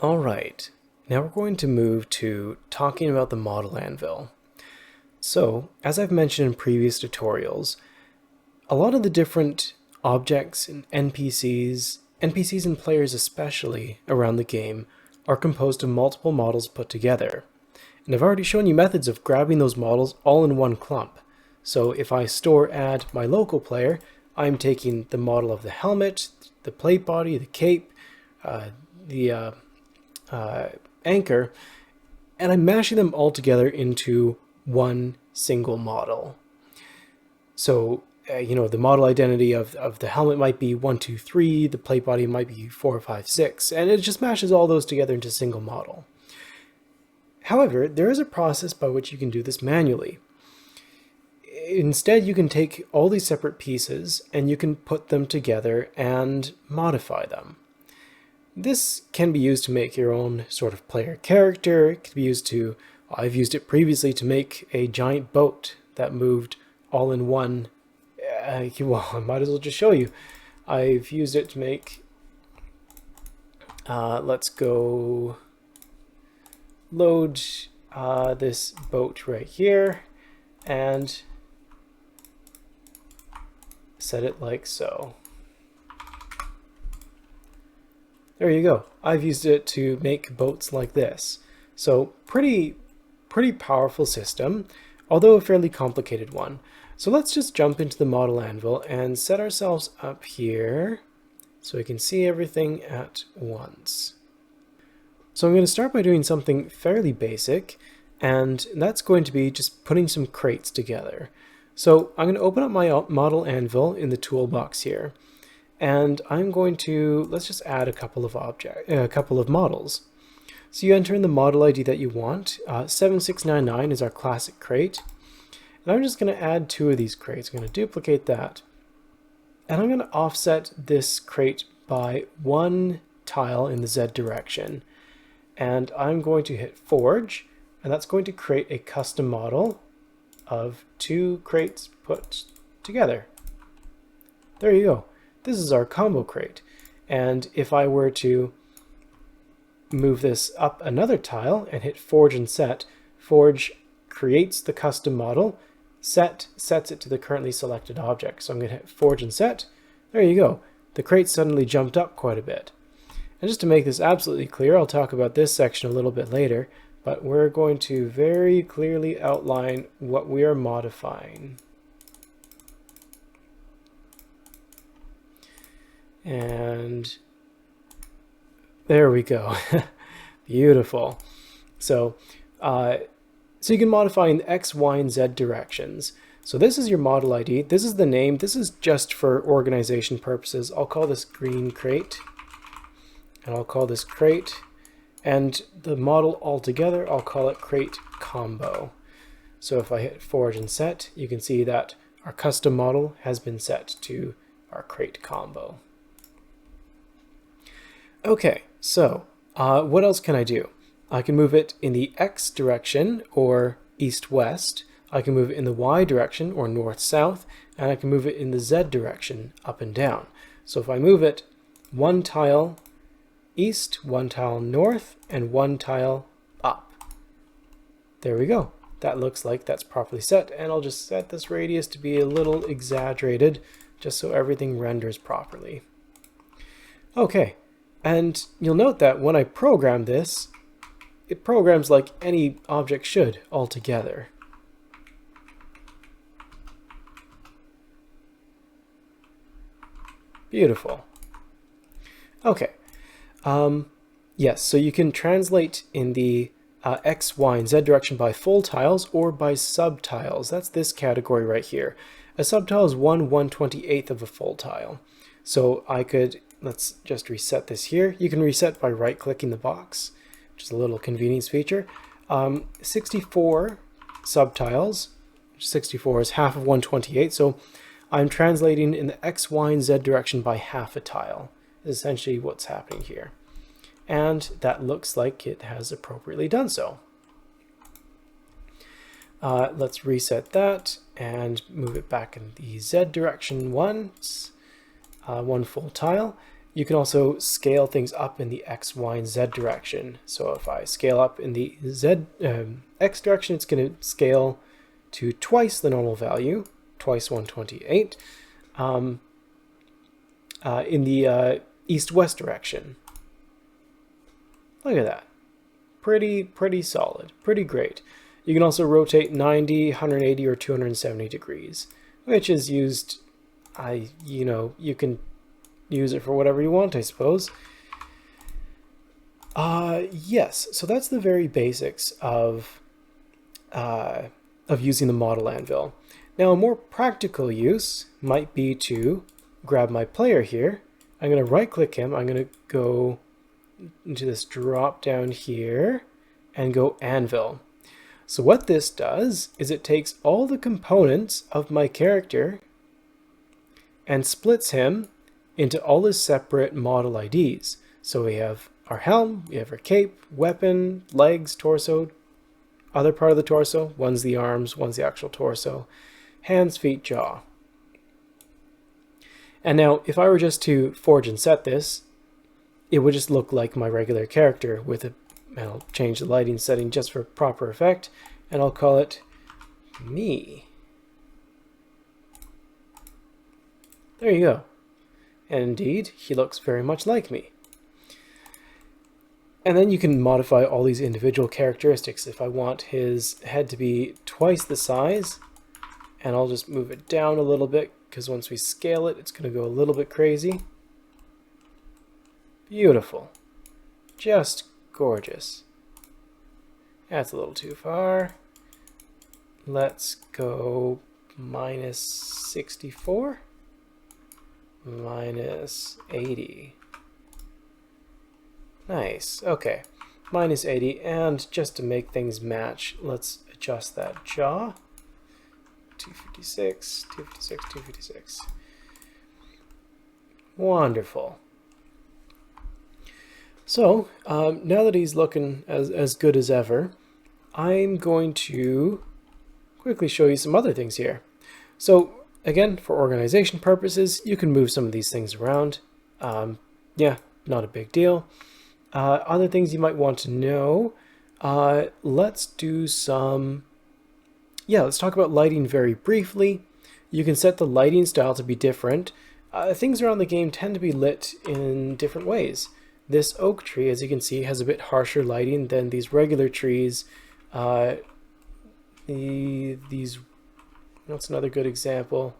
Alright, now we're going to move to talking about the model anvil. So, as I've mentioned in previous tutorials, a lot of the different objects and NPCs and players especially around the game, are composed of multiple models put together. And I've already shown you methods of grabbing those models all in one clump. So if I add my local player, I'm taking the model of the helmet, the plate body, the cape, the anchor, and I'm mashing them all together into one single model. So, the model identity of the helmet might be 1, 2, 3, the plate body might be 4, 5, 6, and it just mashes all those together into a single model. However, there is a process by which you can do this manually. Instead, you can take all these separate pieces and you can put them together and modify them. This can be used to make your own sort of player character. It can be used to, I've used it previously to make a giant boat that moved all in one. Well, I might as well just show you. I've used it to make, let's go load this boat right here and set it like so. There you go. I've used it to make boats like this. So pretty powerful system, although a fairly complicated one. So let's just jump into the model anvil and set ourselves up here so we can see everything at once. So I'm going to start by doing something fairly basic, and that's going to be just putting some crates together. So I'm going to open up my model anvil in the toolbox here, and I'm going to, let's just add a couple of models. So you enter in the model ID that you want. 7699 is our classic crate. And I'm just going to add 2 of these crates. I'm going to duplicate that. And I'm going to offset this crate by 1 tile in the Z direction. And I'm going to hit Forge, and that's going to create a custom model of 2 crates put together. There you go. This is our combo crate. And if I were to move this up another tile and hit Forge and Set, Forge creates the custom model, Set sets it to the currently selected object. So I'm going to hit Forge and Set. There you go. The crate suddenly jumped up quite a bit. And just to make this absolutely clear, I'll talk about this section a little bit later, but we're going to very clearly outline what we are modifying. And there we go. Beautiful. So you can modify in the X, Y, and Z directions. So this is your model ID. This is the name. This is just for organization purposes. I'll call this green crate. And I'll call this crate. And the model altogether, I'll call it crate combo. So if I hit Forge and Set, you can see that our custom model has been set to our crate combo. Okay, so what else can I do? I can move it in the X direction, or east-west. I can move it in the Y direction, or north-south. And I can move it in the Z direction, up and down. So if I move it 1 tile east, 1 tile north, and 1 tile up. There we go. That looks like that's properly set. And I'll just set this radius to be a little exaggerated, just so everything renders properly. Okay, and you'll note that when I program this, it programs like any object should altogether. Beautiful. Okay. Yes, so you can translate in the X, Y, and Z direction by full tiles or by subtiles. That's this category right here. A subtile is 1/128th of a full tile. So I could, let's just reset this here. You can reset by right-clicking the box, which is a little convenience feature. 64 subtiles, 64 is half of 1/28, so I'm translating in the X, Y, and Z direction by half a tile, is essentially what's happening here. And that looks like it has appropriately done so. Let's reset that and move it back in the Z direction once, 1 full tile. You can also scale things up in the X, Y, and Z direction. So if I scale up in the X direction, it's going to scale to twice the normal value, twice 128. In the east-west direction. Look at that. Pretty solid. Pretty great. You can also rotate 90, 180, or 270 degrees, which is used, you can use it for whatever you want, I suppose. Yes, so that's the very basics of using the model anvil. Now, a more practical use might be to grab my player here. I'm going to right-click him. I'm going to go into this drop down here and go Anvil. So what this does is it takes all the components of my character and splits him into all his separate model IDs. So we have our helm, we have our cape, weapon, legs, torso, other part of the torso, one's the arms, one's the actual torso, hands, feet, jaw. And now if I were just to forge and set this, it would just look like my regular character with a, I'll change the lighting setting just for proper effect, and I'll call it me. There you go. And indeed, he looks very much like me. And then you can modify all these individual characteristics. If I want his head to be twice the size, and I'll just move it down a little bit, because once we scale it, it's going to go a little bit crazy. Beautiful. Just gorgeous. That's a little too far. Let's go minus 64. Minus 80. Nice. Okay. Minus 80. And just to make things match, let's adjust that jaw. 256, 256, 256. Wonderful. So, now that he's looking as good as ever, I'm going to quickly show you some other things here. So, again, for organization purposes, you can move some of these things around. Yeah, not a big deal. Other things you might want to know, let's do some... Yeah, let's talk about lighting very briefly. You can set the lighting style to be different. Things around the game tend to be lit in different ways. This oak tree, as you can see, has a bit harsher lighting than these regular trees. These, what's another good example?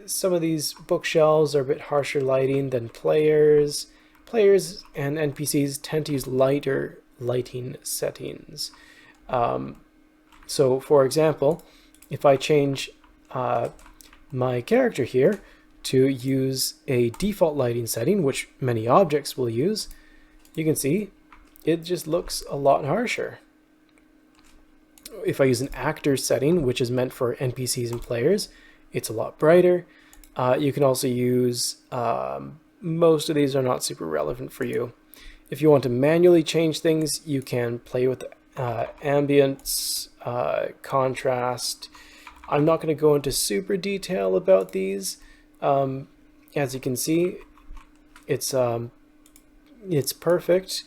Some of these bookshelves are a bit harsher lighting than players. Players and NPCs tend to use lighter lighting settings. So, for example, if I change my character here to use a default lighting setting, which many objects will use, you can see it just looks a lot harsher. If I use an actor setting, which is meant for NPCs and players, it's a lot brighter. You can also use, most of these are not super relevant for you. If you want to manually change things, you can play with ambience, contrast. I'm not going to go into super detail about these. As you can see, it's perfect.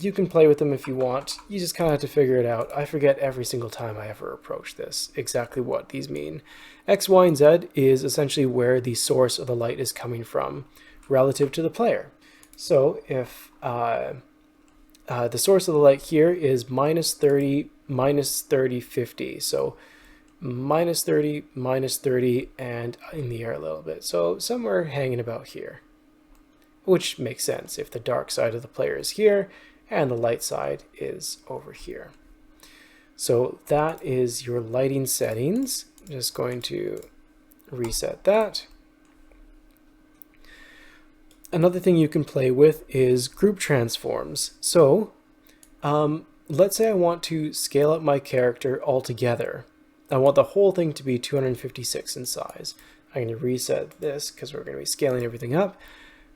You can play with them if you want. You just kind of have to figure it out. I forget every single time I ever approach this exactly what these mean. X, Y, and Z is essentially where the source of the light is coming from relative to the player. So if the source of the light here is minus 30, minus 30, 50. So minus 30, minus 30, and in the air a little bit. So somewhere hanging about here, which makes sense if the dark side of the player is here and the light side is over here. So that is your lighting settings. I'm just going to reset that. Another thing you can play with is group transforms. So let's say I want to scale up my character altogether. I want the whole thing to be 256 in size. I'm going to reset this because we're going to be scaling everything up.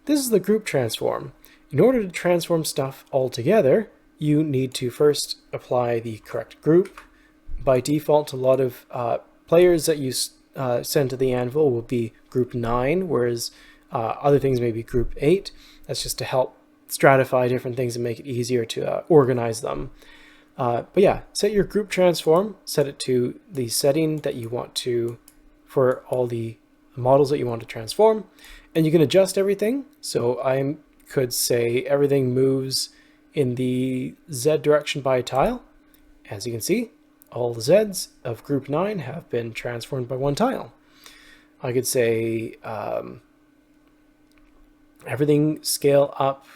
This is the group transform. In order to transform stuff all together, you need to first apply the correct group. By default, a lot of players that use send to the Anvil will be group 9, whereas other things may be group 8. That's just to help stratify different things and make it easier to organize them. But yeah, set your group transform, set it to the setting that you want to, for all the models that you want to transform, and you can adjust everything. So I could say everything moves in the Z direction by a tile. As you can see, all the Zs of group 9 have been transformed by one tile. I could say everything scale up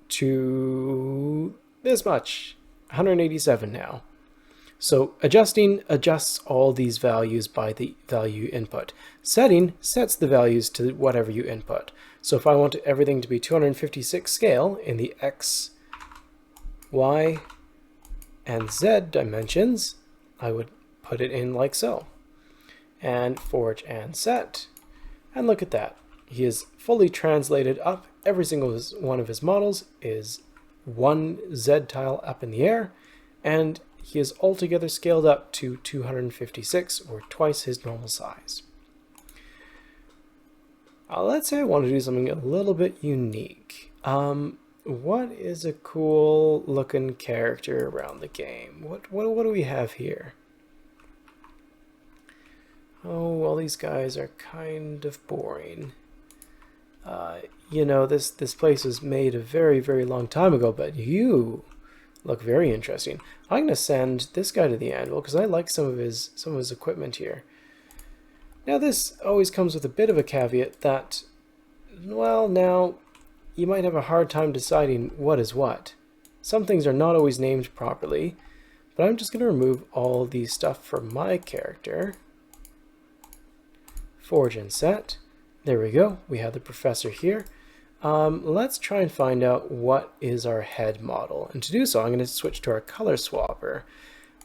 to this much, 187 now. So adjusting adjusts all these values by the value input. Setting sets the values to whatever you input. So if I want everything to be 256 scale in the X, Y, and Z dimensions, I would put it in like so. And forge and set. And look at that. He is fully translated up. Every single one of his models is one Z tile up in the air, and he is altogether scaled up to 256, or twice his normal size. Let's say I want to do something a little bit unique. What is a cool looking character around the game? What do we have here? Oh, well, these guys are kind of boring. You know, this place was made a very, very long time ago, but you look very interesting. I'm going to send this guy to the Anvil because I like some of his equipment here. Now, this always comes with a bit of a caveat that, well, now you might have a hard time deciding what is what. Some things are not always named properly, but I'm just going to remove all the stuff from my character. Forge and set. There we go. We have the professor here. Let's try and find out what is our head model. And to do so, I'm going to switch to our color swapper,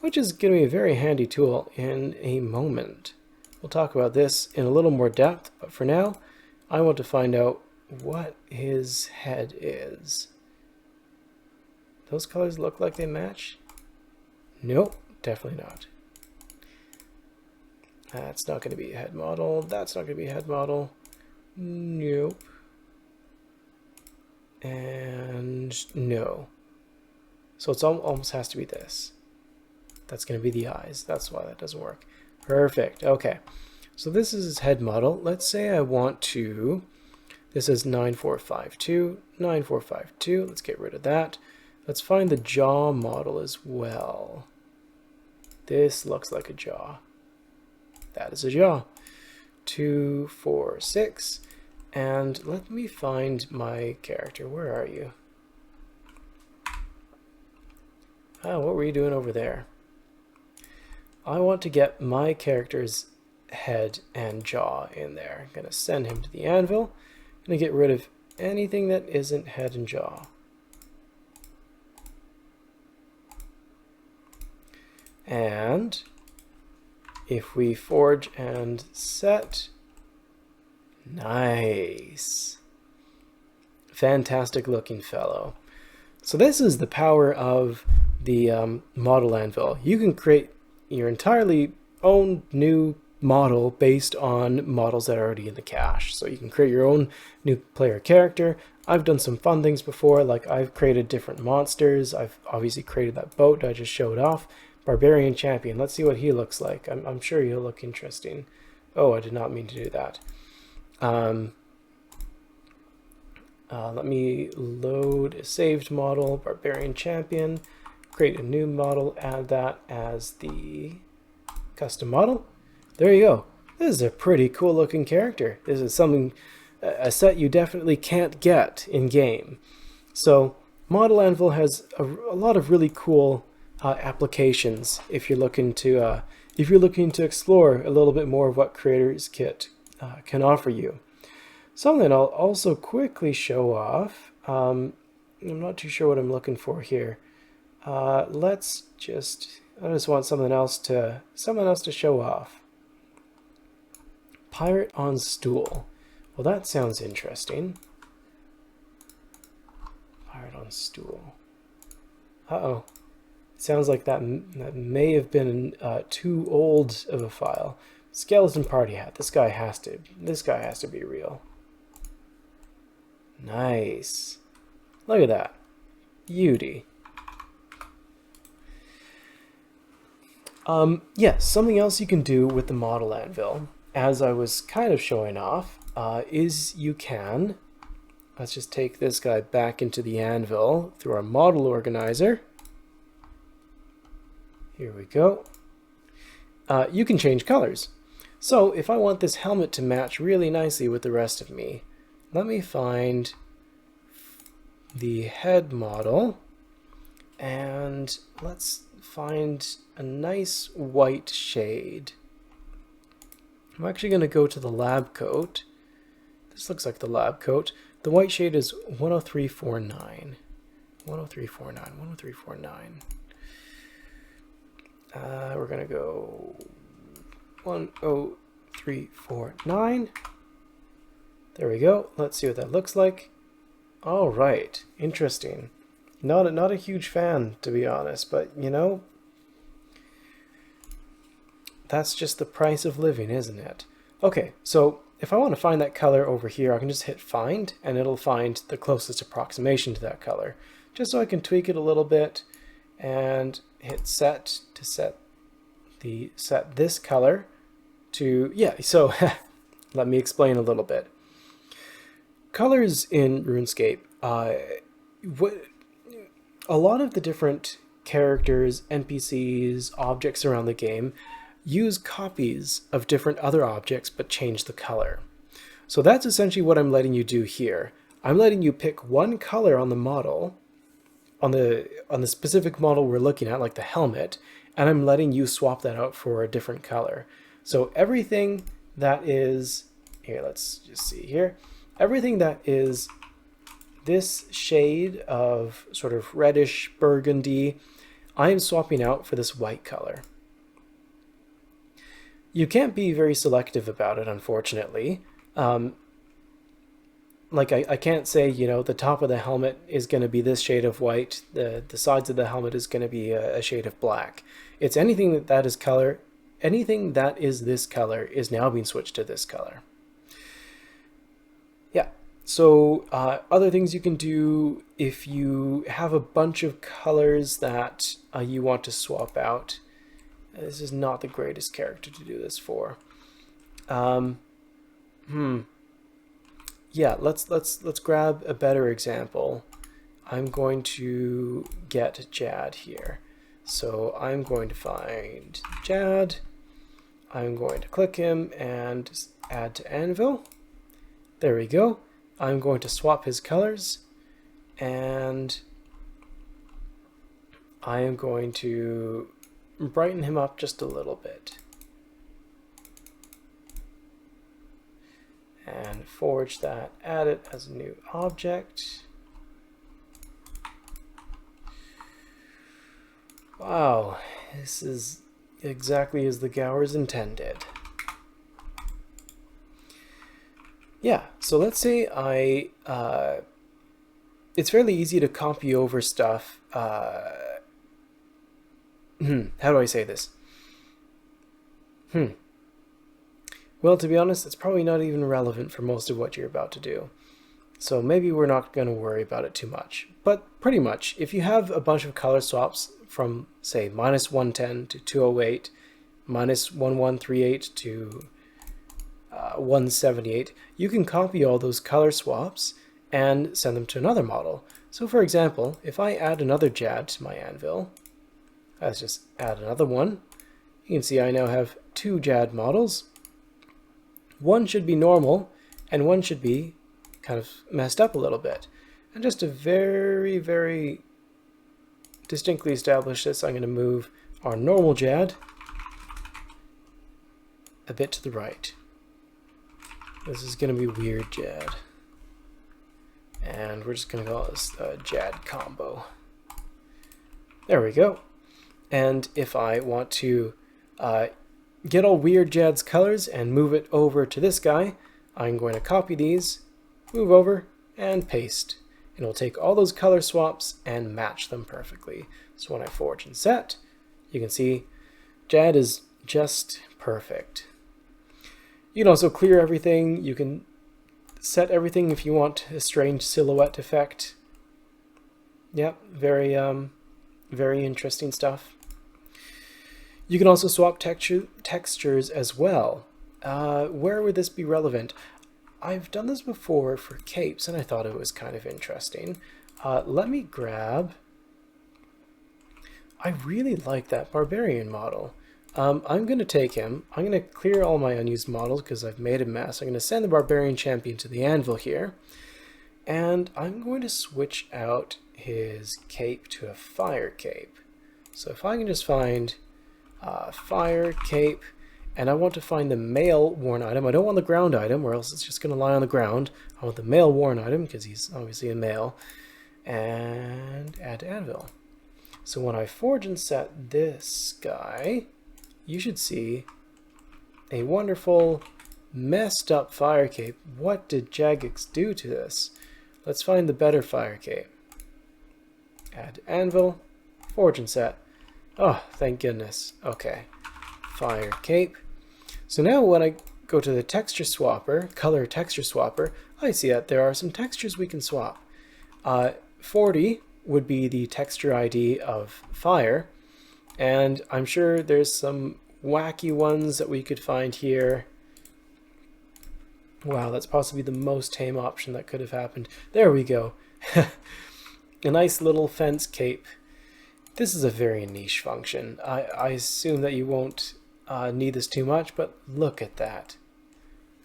which is going to be a very handy tool in a moment. We'll talk about this in a little more depth, but for now, I want to find out what his head is. Those colors look like they match? Nope, definitely not. That's not going to be a head model. That's not going to be a head model. Nope. And no. So it's almost has to be this. That's going to be the eyes. That's why that doesn't work. Perfect. Okay. So this is his head model. Let's say I want to... This is 9452, 9452. Let's get rid of that. Let's find the jaw model as well. This looks like a jaw. That is a jaw. 246. And let me find my character. Where are you? Oh, what were you doing over there? I want to get my character's head and jaw in there. I'm going to send him to the Anvil. I'm going to get rid of anything that isn't head and jaw. And if we forge and set, nice. Fantastic looking fellow. So this is the power of the model Anvil. You can create your entirely own new model based on models that are already in the cache. So you can create your own new player character. I've done some fun things before, like I've created different monsters. I've obviously created that boat I just showed off. Barbarian Champion. Let's see what he looks like. I'm sure he'll look interesting. Oh, I did not mean to do that. Let me load a saved model, Barbarian Champion, create a new model, add that as the custom model. There you go. This is a pretty cool looking character. This is something, a set you definitely can't get in game. So Model Anvil has a lot of really cool applications if you're looking to explore a little bit more of what Creator's Kit can offer you. Something I'll also quickly show off. I'm not too sure what I'm looking for here. I just want something else to show off. Pirate on stool. Well, that sounds interesting. Pirate on stool. Uh-oh. Sounds like that may have been too old of a file. Skeleton party hat. This guy has to be real. Nice. Look at that. Beauty. Yes, something else you can do with the model anvil, as I was kind of showing off, is you can, let's just take this guy back into the anvil through our model organizer. Here we go. You can change colors. So if I want this helmet to match really nicely with the rest of me, let me find the head model and let's find a nice white shade. I'm actually going to go to the lab coat. This looks like the lab coat. The white shade is 10349. 10349, 10349. We're going to go 10349. There we go. Let's see what that looks like. All right, interesting. Not a huge fan, to be honest, but you know, that's just the price of living, isn't it? Okay, so if I want to find that color over here, I can just hit find, and it'll find the closest approximation to that color. Just so I can tweak it a little bit, and hit set to set this color to, yeah, so let me explain a little bit. Colors in RuneScape, a lot of the different characters, NPCs, objects around the game use copies of different other objects but change the color. So that's essentially what I'm letting you do here. I'm letting you pick one color on the model, on the specific model we're looking at, like the helmet, and I'm letting you swap that out for a different color. So everything that is, here, let's just see here, everything that is this shade of sort of reddish burgundy, I am swapping out for this white color. You can't be very selective about it, unfortunately. Like I can't say, you know, the top of the helmet is going to be this shade of white, the sides of the helmet is going to be a shade of black. It's anything that is color, anything that is this color is now being switched to this color. Yeah, so other things you can do if you have a bunch of colors that you want to swap out. This is not the greatest character to do this for. Yeah, let's grab a better example. I'm going to get Jad here. So I'm going to find Jad. I'm going to click him and add to Anvil. There we go. I'm going to swap his colors, and I am going to brighten him up just a little bit. And forge that, add it as a new object. Wow, this is exactly as the Gowers intended. Yeah, so let's say it's fairly easy to copy over stuff. How do I say this? Well, to be honest, it's probably not even relevant for most of what you're about to do. So maybe we're not going to worry about it too much. But pretty much, if you have a bunch of color swaps from, say, -110 to 208, -1138 to 178, you can copy all those color swaps and send them to another model. So for example, if I add another Jad to my anvil, let's just add another one. You can see I now have 2 Jad models. One should be normal, and one should be kind of messed up a little bit. And just to very, very distinctly establish this, I'm going to move our normal Jad a bit to the right. This is going to be weird Jad. And we're just going to call this Jad combo. There we go. And if I want to get all weird Jad's colors and move it over to this guy, I'm going to copy these, move over, and paste. And it'll take all those color swaps and match them perfectly. So when I forge and set, you can see Jad is just perfect. You can also clear everything. You can set everything if you want a strange silhouette effect. Yep, very interesting stuff. You can also swap textures as well. Where would this be relevant? I've done this before for capes, and I thought it was kind of interesting. Let me grab... I really like that barbarian model. I'm going to take him. I'm going to clear all my unused models because I've made a mess. I'm going to send the barbarian champion to the Anvil here. And I'm going to switch out his cape to a fire cape. So if I can just find fire cape, and I want to find the male worn item. I don't want the ground item, or else it's just going to lie on the ground. I want the male worn item because he's obviously a male. And add to Anvil. So when I forge and set this guy, you should see a wonderful messed up fire cape. What did Jagex do to this? Let's find the better fire cape. Add to Anvil, forge and set. Oh, thank goodness. Okay, fire cape. So now when I go to the texture swapper, color texture swapper, I see that there are some textures we can swap. 40 would be the texture ID of fire, and I'm sure there's some wacky ones that we could find here. Wow, that's possibly the most tame option that could have happened. There we go. A nice little fence cape. This is a very niche function. I assume that you won't need this too much, but look at that.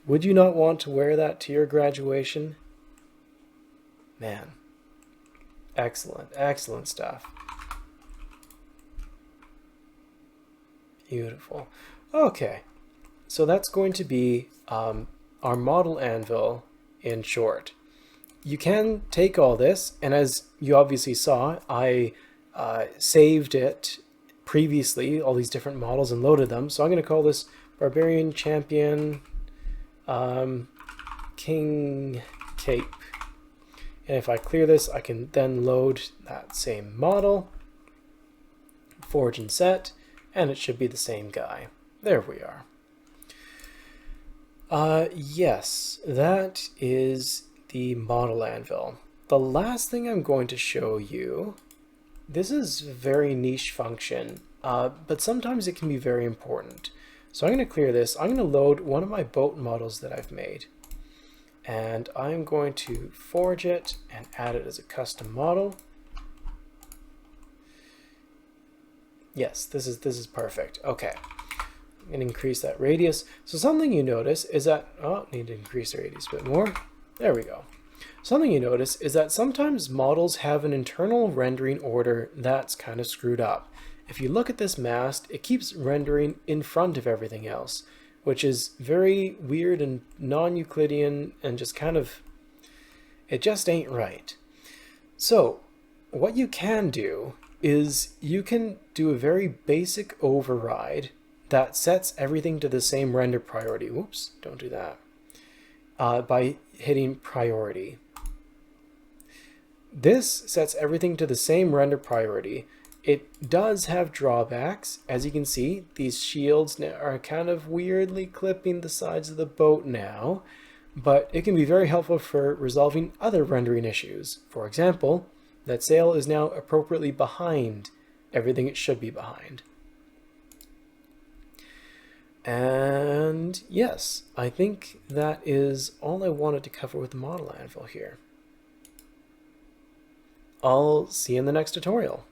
Would you not want to wear that to your graduation? Man. Excellent, excellent stuff. Beautiful. Okay, so that's going to be our model anvil in short. You can take all this, and as you obviously saw, I saved it previously, all these different models, and loaded them. So I'm going to call this Barbarian Champion King Cape. And if I clear this, I can then load that same model, forge and set, and it should be the same guy. There we are. Yes, that is the model anvil. The last thing I'm going to show you, this is a very niche function, but sometimes it can be very important. So I'm going to clear this. I'm going to load one of my boat models that I've made. And I'm going to forge it and add it as a custom model. Yes, this is perfect. Okay, I'm going to increase that radius. So something you notice is that, oh, need to increase the radius a bit more. There we go. Something you notice is that sometimes models have an internal rendering order that's kind of screwed up. If you look at this mast, it keeps rendering in front of everything else, which is very weird and non-Euclidean and just kind of, it just ain't right. So what you can do is you can do a very basic override that sets everything to the same render priority. Whoops, don't do that. By hitting priority. This sets everything to the same render priority. It does have drawbacks. As you can see, these shields are kind of weirdly clipping the sides of the boat now, but it can be very helpful for resolving other rendering issues. For example, that sail is now appropriately behind everything it should be behind. And yes, I think that is all I wanted to cover with the model anvil here. I'll see you in the next tutorial.